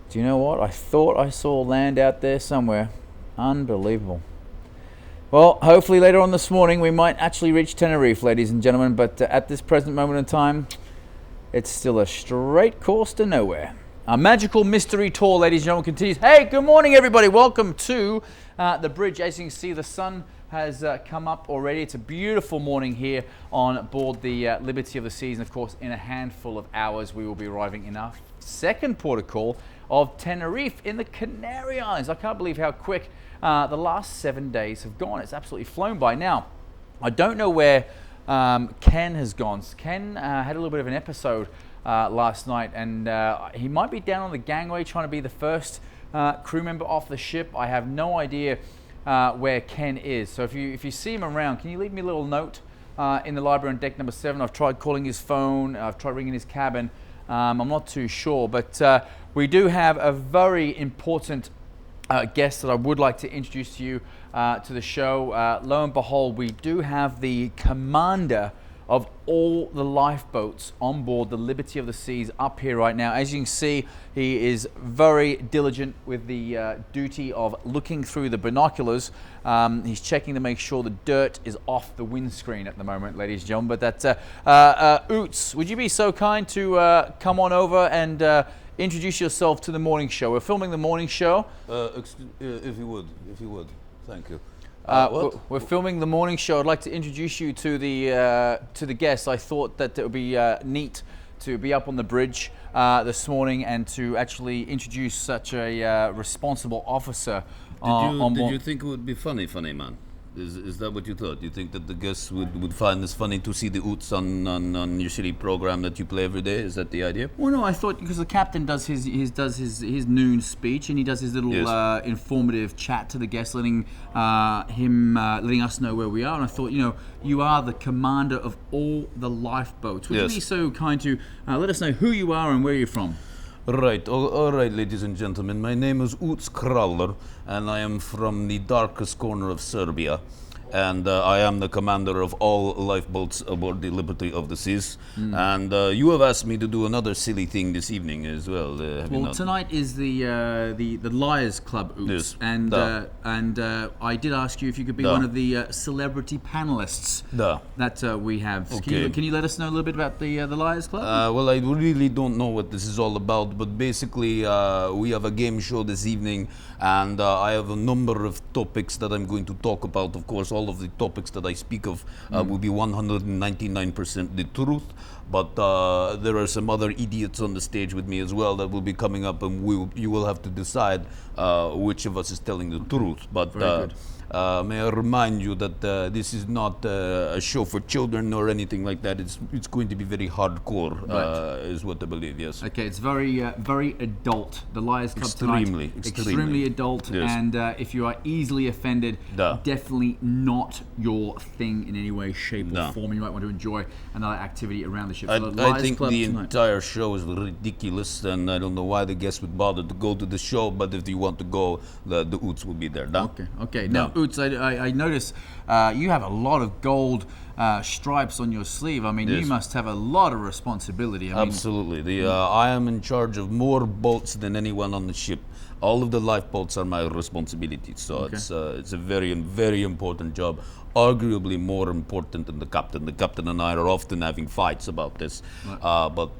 Do you know what? I thought I saw land out there somewhere. Unbelievable. Well, hopefully later on this morning we might actually reach Tenerife, ladies and gentlemen, but at this present moment in time, it's still a straight course to nowhere. Our magical mystery tour, ladies and gentlemen, continues. Hey, good morning, everybody. Welcome to the bridge. As you can see, the sun has come up already. It's a beautiful morning here on board the Liberty of the Seas. And of course, in a handful of hours, we will be arriving in our second port of call of Tenerife in the Canary Islands. I can't believe how quick the last 7 days have gone. It's absolutely flown by. Now, I don't know where Ken has gone. Ken had a little bit of an episode last night, and he might be down on the gangway trying to be the first crew member off the ship. I have no idea where Ken is. So if you see him around, can you leave me a little note in the library on deck number 7? I've tried calling his phone. I've tried ringing his cabin. I'm not too sure, but we do have a very important guest that I would like to introduce to you to the show. Lo and behold, we do have the commander of all the lifeboats on board the Liberty of the Seas up here right now. As you can see, he is very diligent with the duty of looking through the binoculars. He's checking to make sure the dirt is off the windscreen at the moment, ladies and gentlemen. But that's Ootz, would you be so kind to come on over and introduce yourself to the morning show? We're filming the morning show. If you would, thank you. We're filming the morning show. I'd like to introduce you to the guests. I thought that it would be neat to be up on the bridge this morning and to actually introduce such a responsible officer on board. Did you think it would be funny, man? Is that what you thought? You think that the guests would find this funny to see the Ootz on your city program that you play every day? Is that the idea? Well, no, I thought because the captain does his noon speech and he does his little informative chat to the guests, letting us know where we are. And I thought, you are the commander of all the lifeboats. Would you be so kind to let us know who you are and where you're from? Right, all right, ladies and gentlemen. My name is Ootz Krowler, and I am from the darkest corner of Serbia. And I am the commander of all lifeboats aboard the Liberty of the Seas. And you have asked me to do another silly thing this evening as well. Tonight is the Liars Club, Ootz, yes. and I did ask you if you could be one of the celebrity panelists that we have. Okay. Can you let us know a little bit about the Liars Club? Well, I really don't know what this is all about, but basically we have a game show this evening, and I have a number of topics that I'm going to talk about. Of course, all of the topics that I speak of will be 199% the truth, but there are some other idiots on the stage with me as well that will be coming up, and you will have to decide which of us is telling the truth. But may I remind you that this is not a show for children or anything like that. It's going to be very hardcore, is what I believe. Yes. Okay, it's very adult. The Liars Club tonight, extremely adult, yes. And if you are easily offended, definitely not your thing in any way, shape, or form. You might want to enjoy another activity around the ship. So I think the entire show is ridiculous, and I don't know why the guests would bother to go to the show. But if you want to go, the Ootz will be there. Okay. Now, Ootz, I notice you have a lot of gold stripes on your sleeve. I mean, yes. You must have a lot of responsibility. Absolutely. I am in charge of more boats than anyone on the ship. All of the lifeboats are my responsibility. So it's a very, very important job. Arguably more important than the captain. The captain and I are often having fights about this, but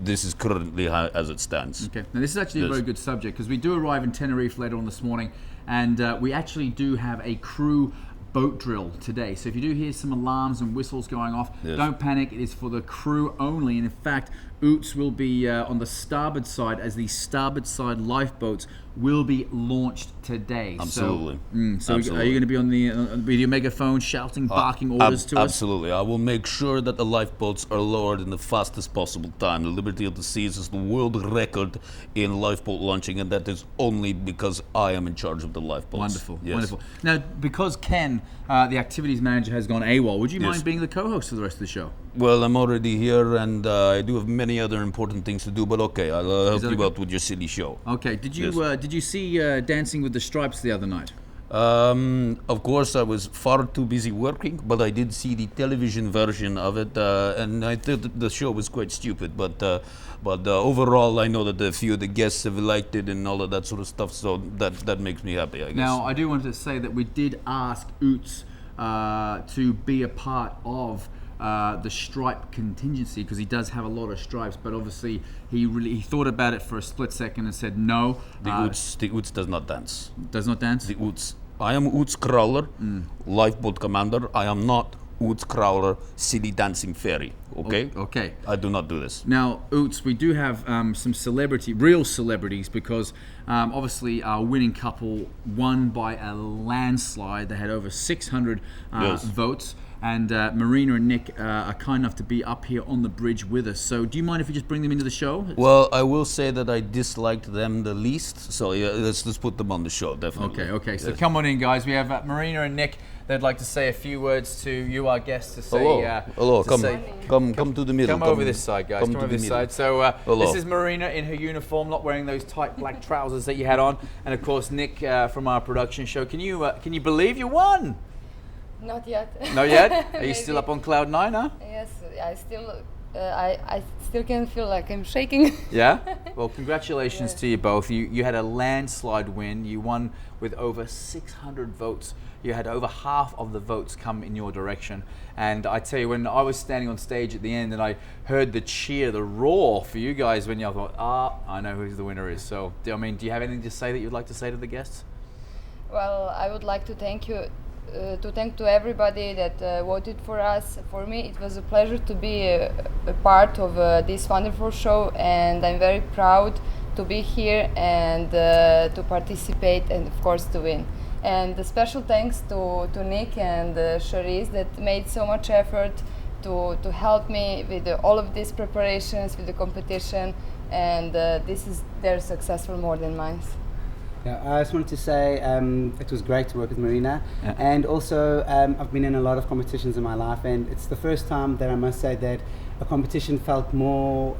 this is currently as it stands. Okay. Now, this is actually a very good subject because we do arrive in Tenerife later on this morning, and we actually do have a crew boat drill today. So if you do hear some alarms and whistles going off, don't panic. It is for the crew only. And in fact, Ootz will be on the starboard side as the starboard side lifeboats will be launched today. Absolutely. So are you going to be on the with your megaphone shouting, barking orders to us? Absolutely. I will make sure that the lifeboats are lowered in the fastest possible time. The Liberty of the Seas is the world record in lifeboat launching, and that is only because I am in charge of the lifeboats. Wonderful. Yes. Wonderful. Now, because Ken, the activities manager, has gone AWOL, would you mind being the co-host for the rest of the show? Well, I'm already here, and I do have many other important things to do, but okay, I'll help you out with your silly show. Okay. Did you see Dancing with the Stripes the other night? Of course, I was far too busy working, but I did see the television version of it, and I thought the show was quite stupid. But overall, I know that a few of the guests have liked it and all of that sort of stuff, so that makes me happy, I guess. Now, I do want to say that we did ask Ootz to be a part of the stripe contingency, because he does have a lot of stripes, but obviously he thought about it for a split second and said no. The Ootz does not dance. Does not dance? The Ootz. I am Ootz Krowler, lifeboat commander. I am not Ootz Krowler, silly dancing fairy. Okay? Okay. I do not do this. Now, Ootz, we do have some real celebrities, because obviously our winning couple won by a landslide. They had over 600 votes. And Marina and Nick are kind enough to be up here on the bridge with us. So do you mind if we just bring them into the show? Well, I will say that I disliked them the least. So yeah, let's put them on the show, definitely. Okay. So come on in, guys. We have Marina and Nick. They'd like to say a few words to you, our guests, to say... Hello. Come to the middle. Come over this side, guys. Come over this side. So this is Marina in her uniform, not wearing those tight black trousers that you had on. And of course, Nick from our production show. Can you believe you won? Not yet. Not yet? Are you still up on cloud 9, huh? Yes, I still can feel like I'm shaking. Yeah? Well, congratulations to you both. You had a landslide win. You won with over 600 votes. You had over half of the votes come in your direction. And I tell you, when I was standing on stage at the end and I heard the cheer, the roar for you guys, when you thought, I know who the winner is. So, do you have anything to say that you'd like to say to the guests? Well, I would like to thank you. To thank to everybody that voted for us. For me, it was a pleasure to be a part of this wonderful show, and I'm very proud to be here and to participate, and of course to win. And a special thanks to Nick and Charisse that made so much effort to help me with all of these preparations, with the competition, and they're successful more than mine. Yeah, I just wanted to say it was great to work with Marina, and also I've been in a lot of competitions in my life, and it's the first time that I must say that a competition felt more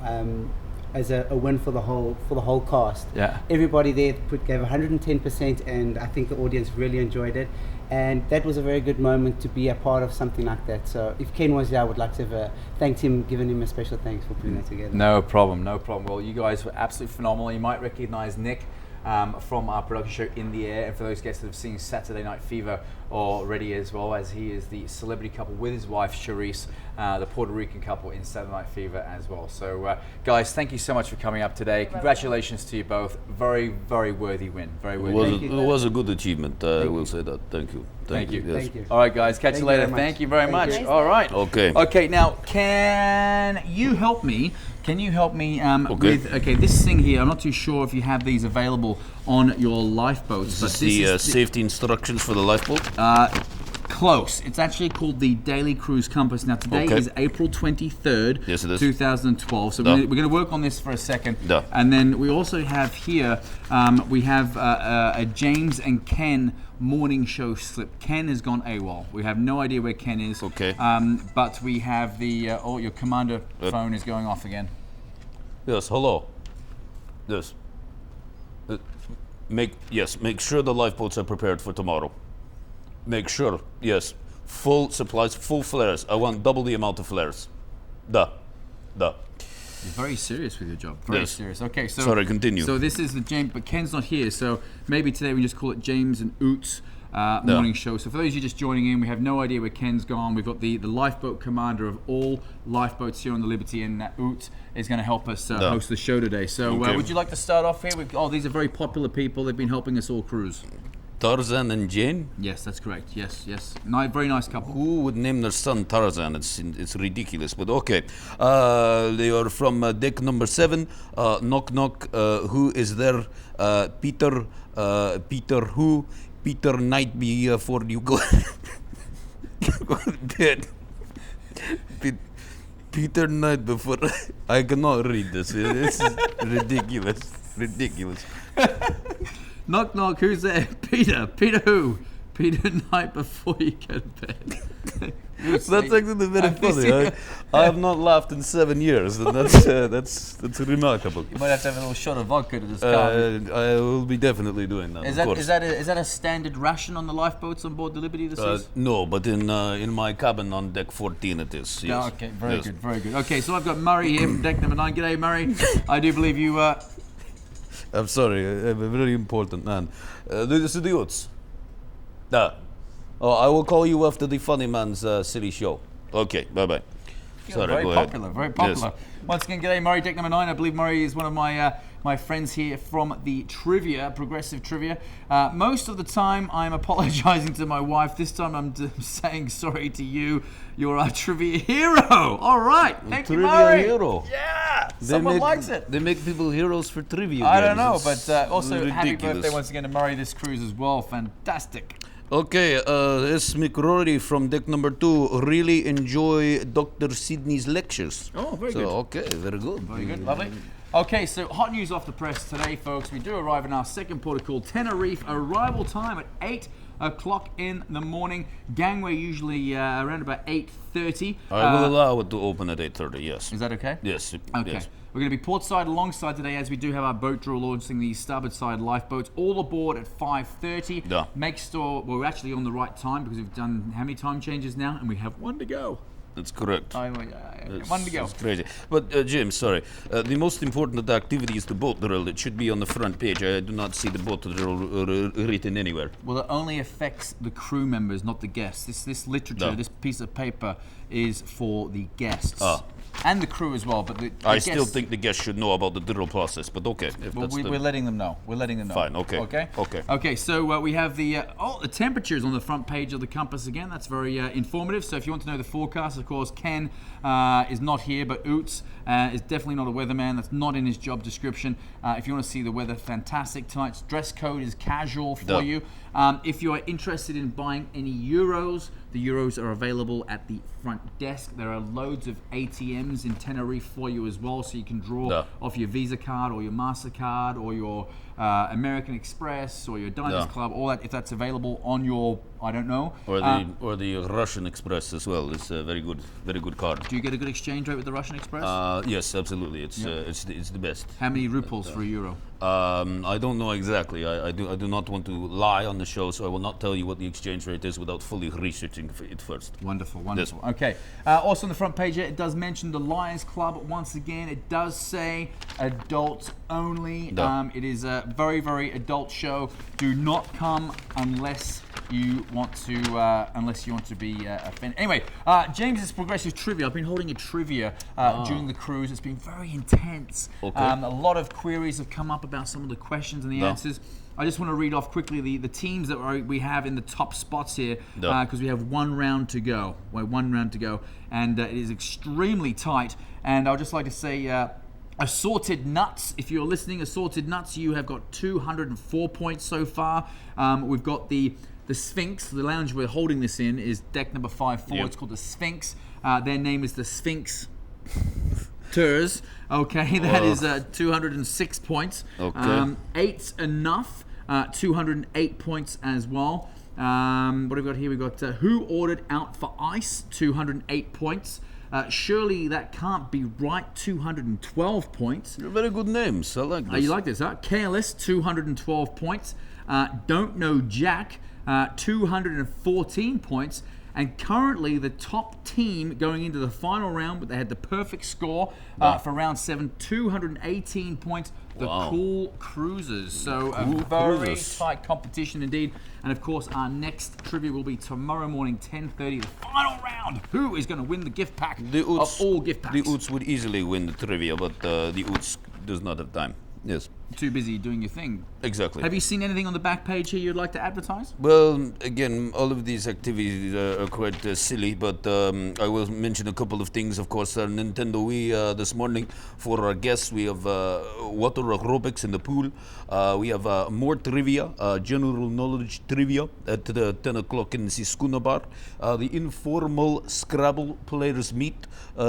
as a win for the whole cast. Yeah. Everybody there gave 110%, and I think the audience really enjoyed it, and that was a very good moment to be a part of something like that. So if Ken was here, I would like to have thanked him, given him a special thanks for putting that together. No problem. Well, you guys were absolutely phenomenal. You might recognize Nick from our production show In the Air, and for those guests that have seen Saturday Night Fever already, as well as he is the celebrity couple with his wife Charisse, the Puerto Rican couple in Saturday Night Fever as well. So guys, thank you so much for coming up today. Congratulations to you both. Very, very worthy win. Very worthy. It was a good achievement. I will say that. Thank you. Thank you. Yes. Thank you. All right, guys. Catch you later. Thank you very much. All right. Okay. Okay. Now, can you help me? Okay. This thing here, I'm not too sure if you have these available on your lifeboats. This is the safety instructions for the lifeboat? Close. It's actually called the Daily Cruise Compass. Now, today is April 23rd, Yes, it is. 2012. So we're going to work on this for a second. Duh. And then we also have here, we have a James and Ken morning show slip. Ken has gone AWOL. We have no idea where Ken is. Okay. But we have your commander phone is going off again. Yes, hello. Yes. Make sure the lifeboats are prepared for tomorrow. Make sure, yes. Full supplies, full flares. I want double the amount of flares. Duh. You're very serious with your job. Very Yes. serious. Okay, so Sorry, continue. So this is the James, but Ken's not here. So maybe today we just call it James and Ootz morning show. So for those of you just joining in, we have no idea where Ken's gone. We've got the lifeboat commander of all lifeboats here on the Liberty, and Ootz is going to help us host the show today. So would you like to start off here? These are very popular people. They've been helping us all cruise. Tarzan and Jane? Yes, that's correct. Yes. Very nice couple. Who would name their son Tarzan? It's ridiculous, but okay. They are from deck number 7. Knock knock. Who is there? Peter. Peter who? Peter Knight before you go. Go dead. Peter Knight before. I cannot read this. This is ridiculous. Ridiculous. Knock knock, who's there? Peter. Peter who? Peter Knight before you go to bed. That's actually very funny. I have not laughed in 7 years, and that's remarkable. You might have to have a little shot of vodka to just calm. I will be definitely doing that. Is that a standard ration on the lifeboats on board the Liberty this is? No, but in my cabin on deck 14 it is. Yes. Oh, okay, very good, very good. Okay, so I've got Murray here from deck number 9. G'day, Murray. I do believe you. I'm sorry, I'm a very important man. This is the Ootz. Oh, I will call you after the Funny Man's silly show. Okay, bye-bye. Sorry, very go popular, ahead. very popular. Yes. Once again, g'day, Murray, deck number 9. I believe Murray is one of my friends here from the trivia, progressive trivia. Most of the time, I'm apologising to my wife. This time, I'm saying sorry to you. You're our trivia hero. All right, thank you, Murray. Trivia hero. Yeah, someone likes it. They make people heroes for trivia I games. don't know, It's but also happy ridiculous. birthday once again to Murray this cruise as well. Fantastic. Okay, this McRory from deck number 2 really enjoy Dr. Sidney's lectures. Oh, very so, good. Okay, very good. Very good, lovely. Okay, so hot news off the press today, folks. We do arrive in our second port of call, Tenerife. Arrival time at 8 o'clock in the morning. Gangway usually around about 8:30. I will allow it to open at 8:30, yes. Is that okay? Yes. Okay. Yes. We're going to be portside alongside today as we do have our boat drill launching the starboard side lifeboats. All aboard at 5:30. Yeah. Make sure we're actually on the right time because we've done how many time changes now? And we have one to go. That's correct. One to go. That's crazy. But Jim, sorry. The most important activity is the boat drill. It should be on the front page. I do not see the boat drill written anywhere. Well, it only affects the crew members, not the guests. This literature, No. this piece of paper is for the guests. Ah. And the crew as well, but the I guests, still think the guests should know about the drill process, but okay. If well, that's we're letting them know. We're letting them know. Fine, okay. Okay. Okay. Okay. So we have the the temperatures on the front page of the compass again. That's very informative. So if you want to know the forecast, of course, Ken is not here, but Ootz is definitely not a weatherman. That's not in his job description. If you want to see the weather, fantastic. Tonight's dress code is casual for you. If you are interested in buying any euros, the euros are available at the front desk. There are loads of ATMs in Tenerife for you as well, so you can draw off your Visa card or your MasterCard or your American Express or your Diners Club, all that, if that's available on your, I don't know. Or the Russian Express as well. It's a very good card. Do you get a good exchange rate with the Russian Express? Yes, absolutely. It's the best. How many rubles for a euro? I don't know exactly. I do not want to lie on the show, so I will not tell you what the exchange rate is without fully researching it first. Wonderful, wonderful. Okay. Also on the front page here, it does mention the Lions Club once again. It does say adults only. It is a very, very adult show. Do not come unless you want to be offended. Anyway, James's progressive trivia. I've been holding a trivia during the cruise. It's been very intense. Okay. A lot of queries have come up about some of the questions and the answers. I just want to read off quickly the teams that we have in the top spots here because we have one round to go. And it is extremely tight. And I would just like to say, Assorted Nuts, if you're listening, Assorted Nuts, you have got 204 points so far. We've got the Sphinx, the lounge we're holding this in is deck number 5-4. It's called the Sphinx. Their name is the Sphinx. Tours. Okay, that is 206 points. Okay. Eight's Enough, 208 points as well. What have we got here? We've got Who Ordered Out for Ice, 208 points. Surely That Can't Be Right, 212 points. They're very good names. I like this. You like this, huh? Careless, 212 points. Don't Know Jack, 214 points. And currently the top team going into the final round, but they had the perfect score for round 7, 218 points. The Cool Cruisers. So a very tight competition indeed. And of course, our next trivia will be tomorrow morning, 10:30, the final round. Who is going to win the gift pack of all gift packs? The Ootz would easily win the trivia, but the Ootz does not have time. Yes. Too busy doing your thing. Exactly. Have you seen anything on the back page here you'd like to advertise? Well, again, all of these activities are quite silly, but I will mention a couple of things. Of course, Nintendo Wii this morning for our guests. We have water aerobics in the pool. We have more trivia, general knowledge trivia at 10 o'clock in the Siskuna bar. The informal Scrabble players meet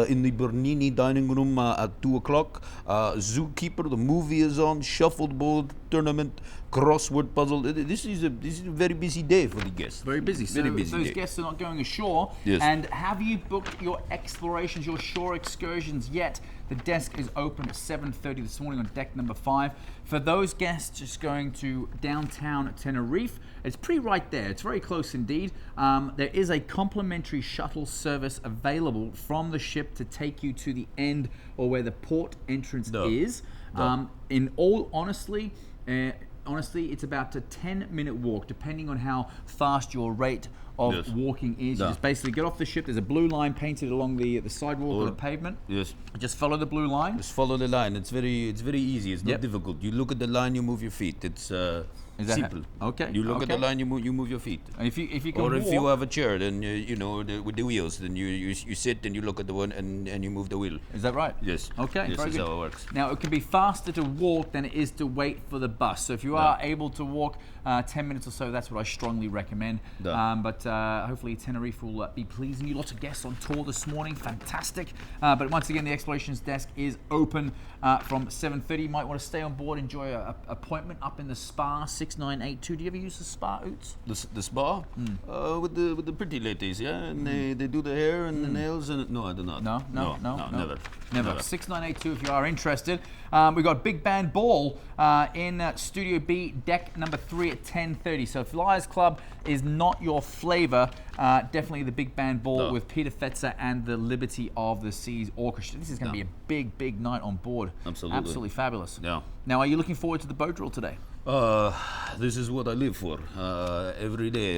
in the Bernini dining room at 2 o'clock. Zookeeper, the movie is on. Shuffleboard, tournament, crossword puzzle. This is a very busy day for the guests. Very busy. So Very busy those day. guests are not going ashore. Yes. And have you booked your explorations, your shore excursions yet? The desk is open at 7:30 this morning on deck number 5. For those guests just going to downtown Tenerife, it's pretty right there. It's very close indeed. There is a complimentary shuttle service available from the ship to take you to the end or where the port entrance is. In all honestly, it's about a 10-minute walk, depending on how fast your rate of walking is. You just basically get off the ship. There's a blue line painted along the sidewalk or the pavement. Yes. Just follow the blue line. Just follow the line. It's very easy. It's not difficult. You look at the line, you move your feet. It's simple. Okay. You look at the line, you move your feet. And if you can Or walk, if you have a chair, then with the wheels, then you sit and you look at the one and you move the wheel. is that right? Yes. Okay. This very is good. how it works. Now it can be faster to walk than it is to wait for the bus. So if you are able to walk 10 minutes or so, that's what I strongly recommend. But hopefully Tenerife will be pleasing you. Lots of guests on tour this morning. Fantastic. But once again, the explorations desk is open from 7:30. You might want to stay on board, enjoy an appointment up in the spa 6982. Do you ever use the spa, Ootz? The spa with the pretty ladies, yeah, and they do the hair and the nails and no, I do not. No, Never. 6982 if you are interested. We've got Big Band Ball in Studio B, deck number 3 at 10:30. So if Liars Club is not your flavour, definitely the Big Band Ball with Peter Fetzer and the Liberty of the Seas Orchestra. This is going to be a big night on board. Absolutely fabulous. Yeah. Now, are you looking forward to the boat drill today? This is what I live for every day.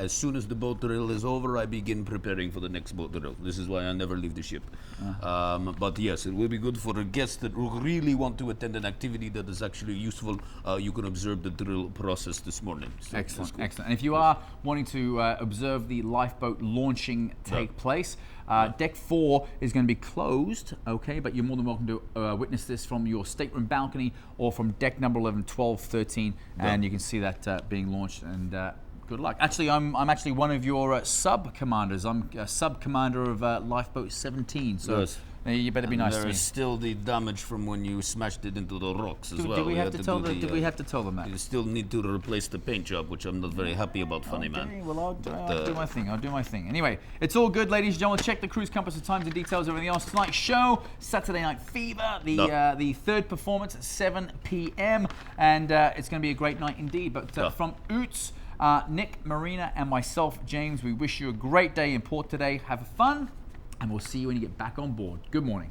As soon as the boat drill is over, I begin preparing for the next boat drill. This is why I never leave the ship. But yes, it will be good for the guests that really want to attend an activity that is actually useful. You can observe the drill process this morning. So excellent. And if you are wanting to observe the lifeboat launching take place, deck 4 is going to be closed, okay, but you're more than welcome to witness this from your stateroom balcony or from deck number 11, 12, 13, and you can see that being launched, and good luck. Actually, I'm actually one of your sub-commanders. I'm a sub-commander of Lifeboat 17, so you better be nice to me. There is still the damage from when you smashed it into the rocks as well. Did we have to tell them that? You still need to replace the paint job, which I'm not very happy about, funny man. Well, I'll do my thing. I'll do my thing. Anyway, it's all good, ladies and gentlemen. Check the cruise compass for times and details, everything else. Tonight's show, Saturday Night Fever, the third performance at 7 p.m. And it's going to be a great night indeed. But from Ootz, Nick, Marina, and myself, James, we wish you a great day in port today. Have fun, and we'll see you when you get back on board. Good morning.